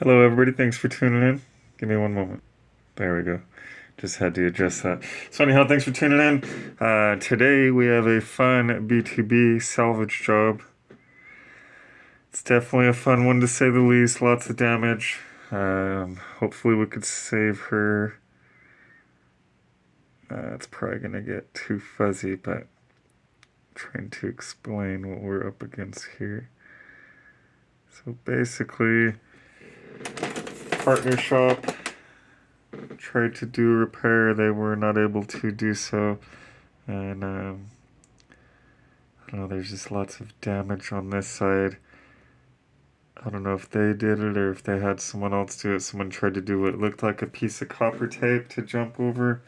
Hello, everybody. Thanks for tuning in. Give me one moment. There we go. Just had to adjust that. So, anyhow, thanks for tuning in. Today we have a fun B2B salvage job. It's definitely a fun one to say the least. Lots of damage. Hopefully, we could save her. It's probably going to get too fuzzy, but trying to explain what we're up against here. So, basically, partner shop tried to do a repair. They were not able to do so, and I don't know, there's just lots of damage on this side. I don't know if they did it or if they had someone else do it. Someone tried to do what looked like a piece of copper tape to jump over.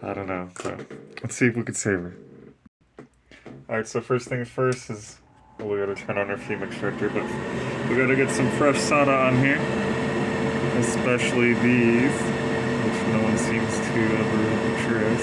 I don't know. So let's see if we could save her. Alright, so first things first is, well, we gotta turn on our fume extractor, but we gotta get some fresh solder on here. Especially these, which no one seems to ever address.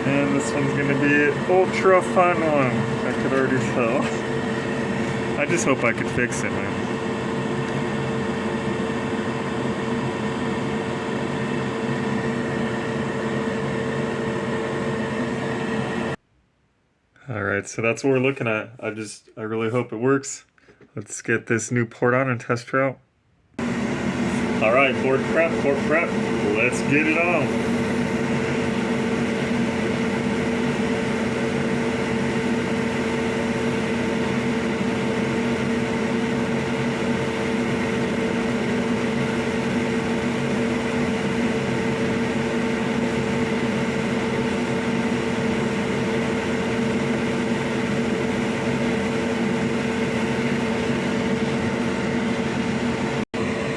And this one's gonna be an ultra fun one. I could already tell. I just hope I could fix it, man. Alright, so that's what we're looking at. I really hope it works. Let's get this new port on and test her out. Alright, port prep. Let's get it on.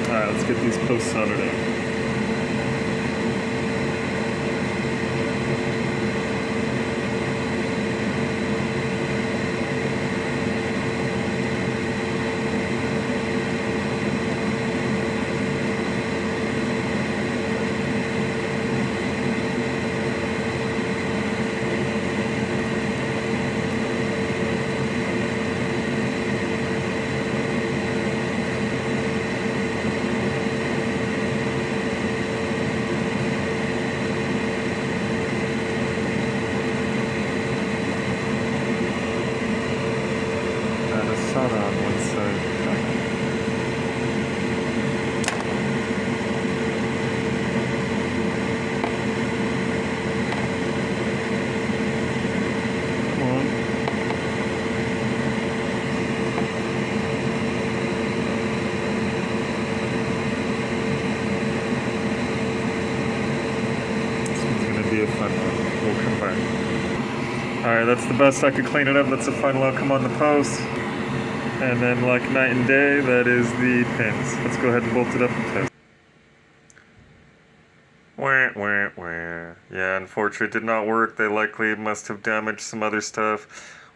Alright, let's get these posts soldered in. Solder on one side. Come on. This one's gonna be a fun one. We'll come back. Alright, that's the best I could clean it up. That's the final outcome on the post. And then, like night and day, that is the pins. Let's go ahead and bolt it up and test. Yeah, unfortunately it did not work. They likely must have damaged some other stuff.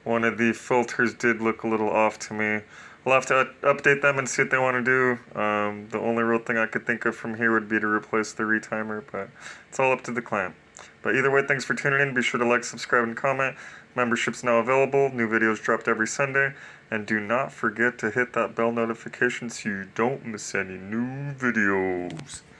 One of the filters did look a little off to me. I'll have to update them and see what they want to do. The only real thing I could think of from here would be to replace the retimer, but it's all up to the clamp. But either way, thanks for tuning in. Be sure to like, subscribe, and comment. Membership's now available. New videos dropped every Sunday. And do not forget to hit that bell notification so you don't miss any new videos.